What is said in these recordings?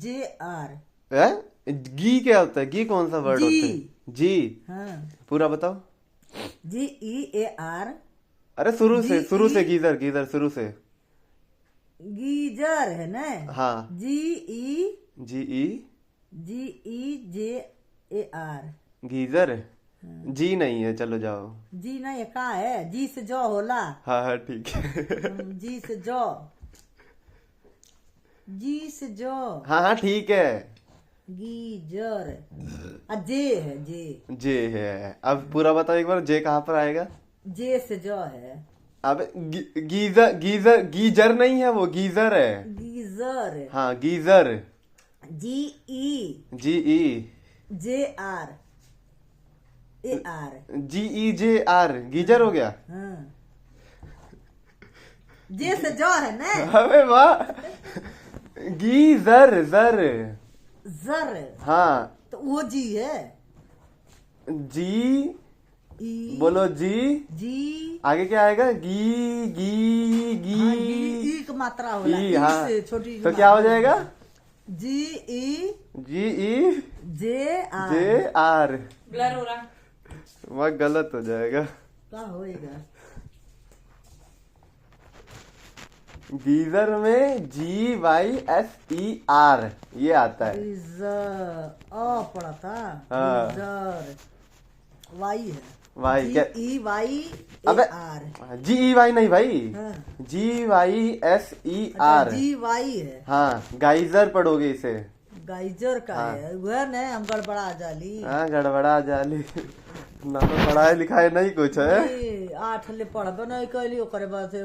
JR। है गी क्या होता है? गी कौन सा वर्ड जी। होता है? जी। हाँ, पूरा बताओ। GEAR। अरे शुरू से GE गीजर गीजर शुरू से। गीजर है ना। हाँ। GE GE GEJAR। गीजर। जी नहीं है, चलो जाओ। जी ना, ये का है? जी से जौ होला। हाँ हाँ ठीक है। जी से जौ। जी से जौ। हाँ हाँ ठीक है। गीजर। जे है जे। जे है। अब पूरा बताओ एक बार, जे कहाँ पर आएगा? जे से जौ है। अब गीजर गीजर गीजर नहीं है, वो गीजर है। गीजर। हाँ geyser. GE GE JR AR। GEJR geyser हो गया। हाँ, जे से जौ है ना। अबे वाह। गीजर जर। जर। हाँ तो वो जी है। जी। ई। बोलो जी। जी। आगे क्या आएगा? गी गी गी। हाँ, ई की मात्रा होला। ई, ई हाँ। से छोटी तो क्या हो जाएगा? GE GE JR। JR। Blur हो रहा। वह गलत हो जाएगा। क्या होएगा? गीजर में GYSER ये आता है। पड़ा था। हाँ। गीजर। वाई है। वाई क्या? अबे GEYAR। GEY नहीं भाई। हाँ। GYSER। GY है। हाँ गाइजर पढ़ोगे इसे। गाइजर का है वह न, हम गड़बड़ा जाली। हाँ गड़बड़ा जाली। ना तो पढ़ाई लिखाई नहीं कुछ है। नहीं, 8 ले पढ़बे नहीं कैली, ओकरे बाद से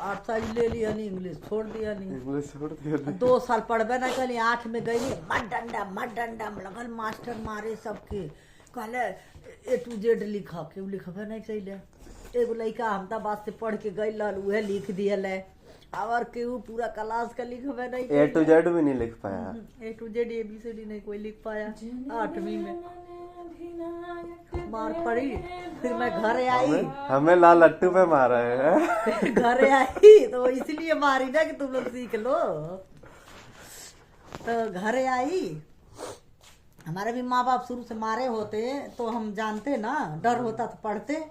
8 साल ले लिया नहीं, इंग्लिश छोड़ दिया नहीं। इंग्लिश छोड़ दिया। 2 साल पढ़बे नहीं कैली, 8 में गई मत डंडा लगल मास्टर मारे सबके। कहले A to Z लिखा के लिखबे नहीं कैले। एगो लड़का अहमदाबाद से पढ़ के गई लाल, उहे लिख दियल है। और केहू पूरा क्लास का लिखबे नहीं A to Z भी नहीं लिख पाया। A to Z ABCD नहीं कोई लिख पाया। 8वीं में मार पड़ी। फिर मैं घर आई। हमें लाल लट्टू पे मारा है। घर आई तो इसलिए मारी ना कि तुम लोग सीख लो। तो घर आई, हमारे भी माँ बाप शुरू से मारे होते तो हम जानते ना, डर होता तो पढ़ते।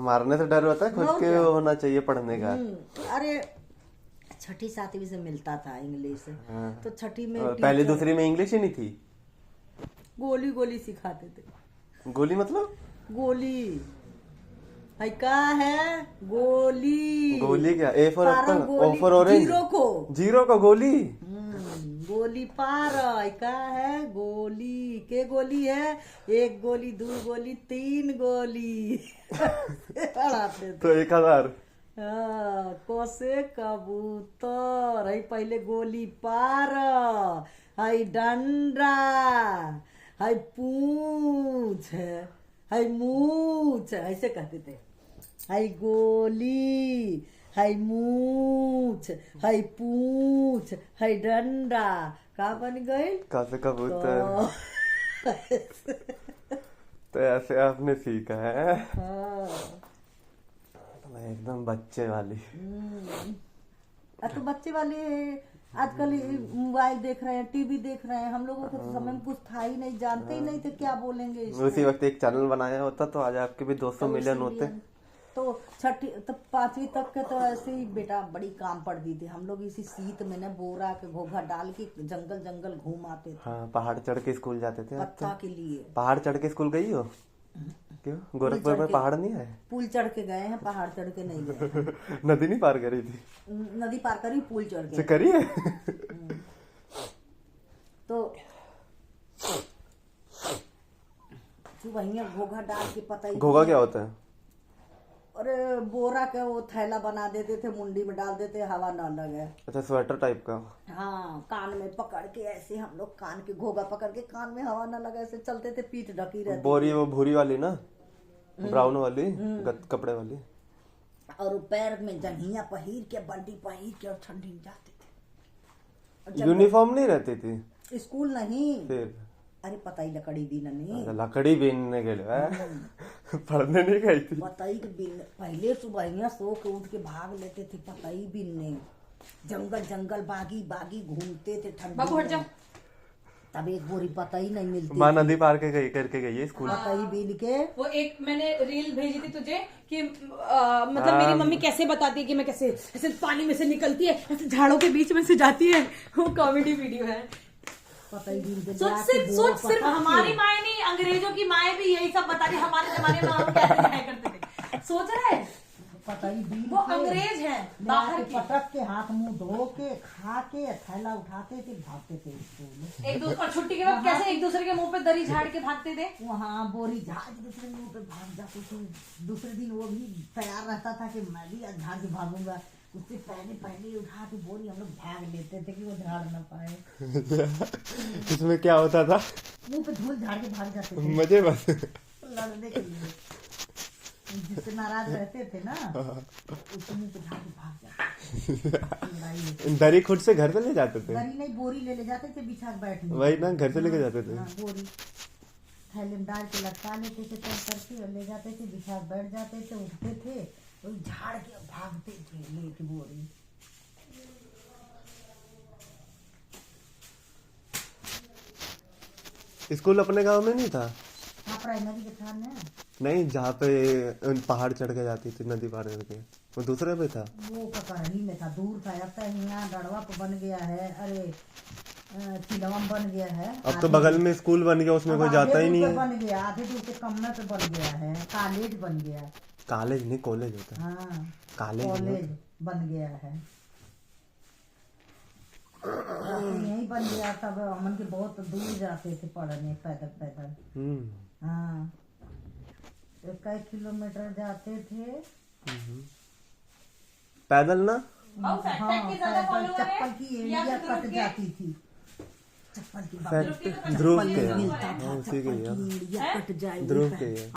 मारने से डर होता है, खुद के होना चाहिए पढ़ने का। अरे 6ठी 7वीं से मिलता था इंग्लिश। तो 6ठी में पहले दूसरी में इंग्लिश ही नहीं थी। गोली गोली सिखाते थे। गोली मतलब? गोली है का है? गोली। गोली क्या? A for apple, O for गोली orange। जीरो को गोली। गोली पार है का है? गोली के गोली है? 1 गोली 2 गोली 3 गोली। पढ़ाते थे। तो 1000। कोसे कबूतर है, पहले गोली पार है, डंडा है, पूंछ है, मूछ, ऐसे कहते थे। है गोली है, मूछ है, पूंछ है, डंडा। का बन गई? कैसे कबूतर। तो ऐसे आपने सीखा है। हाँ। एकदम बच्चे वाली। तो बच्चे वाले आजकल मोबाइल देख रहे हैं, टीवी देख रहे हैं। हम लोगों के समय में कुछ था ही नहीं, जानते ही नहीं थे क्या बोलेंगे इसको। उसी वक्त एक चैनल बनाया होता तो आज आपके भी 200 मिलियन होते। तो 6ठी तो 5वीं तक के तो ऐसे ही बेटा बड़ी काम पड़ती थी। हम लोग इसी शीत में ना बोरा के घोघा डाल के जंगल जंगल घूम आते थे। हाँ पहाड़ चढ़ के स्कूल जाते थे। पत्ता के लिए। पहाड़ चढ़ के स्कूल गई हो? क्यों? गोरखपुर में पहाड़ नहीं है? पुल चढ़ के गए हैं, पहाड़ चढ़ के नहीं गए। नदी नहीं पार करी थी? नदी पार करी, पुल चढ़ के करी है। तो वही घोघा डाल के पता ही। घोघा क्या होता है? अरे बोरा के वो थैला बना देते थे, मुंडी में डाल देते, हवा ना लगे। अच्छा स्वेटर टाइप का। हाँ, कान में पकड़ के ऐसे हम लोग कान के घोघा पकड़ के कान में हवा ना लगे ऐसे चलते थे, पीठ ढकी रहती। बोरी वो भूरी वाली ना, ब्राउन वाली कपड़े वाली। और पैर में जंघिया पहिर के, बंडी पहिर के और ठंडी में जाते थे। यूनिफॉर्म नहीं रहती थी? स्कूल नहीं। फिर अरे पताई लकड़ी दिन नहीं। लकड़ी बीनने के लिए पढ़ने नहीं गई थी? पताई के बिन पहले सुबह सो के उठ के भाग लेते थे पताई बिनने। जंगल जंगल बागी बागी घूमते थे ठंडी बाबू हट जाओ। तब एक बोरी पता ही नहीं मिलती, माँ नदी पार के गई करके गई है स्कूल। पता ही बीन के। वो एक मैंने रील भेजी थी तुझे कि मतलब मेरी मम्मी कैसे बताती है कि मैं कैसे ऐसे पानी में से निकलती है, ऐसे झाड़ों के बीच में से जाती है। वो कॉमेडी वीडियो है। पता ही बीन के सोच सिर्फ हमारी माएँ नहीं, अंग्रेजों की माएँ भी यही सब बताती, हमारे जमाने में हम कैसे जाया करते थे। सोच रहे हैं पता ही बीन वो अंग्रेज है बाहर के। पटक के हाथ मुंह धो के खा के थैला उठाते थे, भागते थे स्कूल। एक दूसरे और छुट्टी के बाद कैसे एक दूसरे के मुंह पे दरी झाड़ के भागते थे। वहाँ बोरी झाड़ के दूसरे मुंह पे भाग जाते थे। दूसरे दिन वो भी तैयार रहता था कि मैं भी आज झाड़ के भागूंगा, उससे पहले उठा के बोरी हम लोग भाग लेते थे कि वो झाड़ ना पाए। इसमें क्या होता था? मुंह पे धूल झाड़ के भाग जाते थे मजे बस। लड़ने के लिए। जिससे नाराज रहते थे ना उसके मुंह पे झाड़ के भाग जाते लड़ाई। दरी खुद से घर से ले जाते थे? दरी नहीं, बोरी ले जाते थे बिछा के बैठने। वही ना, घर से लेके जाते थे। हाँ, बोरी थैले में डाल के लटका लेते थे, तब करके और ले जाते थे, बिछा के बैठ जाते थे, उठते थे और झाड़ के भागते थे लेके बोरी। स्कूल अपने गांव में नहीं था? हाँ, प्राइमरी के था ना। नहीं, जहाँ पे पहाड़ चढ़ के जाती थी नदी पार करके, वो दूसरे पे था। वो ककरही में था, दूर था। अब तो यहाँ गढ़वा पे बन गया है, अरे चिलवा में बन गया है। अब तो बगल में स्कूल बन गया, उसमें कोई जाता ही नहीं है। बन गया, आधे दूर के कमरे पे बन गया है, कॉलेज बन गया। कॉलेज नहीं, कॉलेज होता है। हाँ, कॉलेज बन गया है। यही बन गया। तब हमन के बहुत दूर जाते थे पढ़ने, पैदल पैदल। हाँ, कई किलोमीटर जाते थे पैदल ना। हाँ, पैदल चप्पल की एड़िया कट जाती थी। चप्पल की ध्रुव के मिलता था, उसी के चप्पल की एड़िया कट जाए। ध्रुव के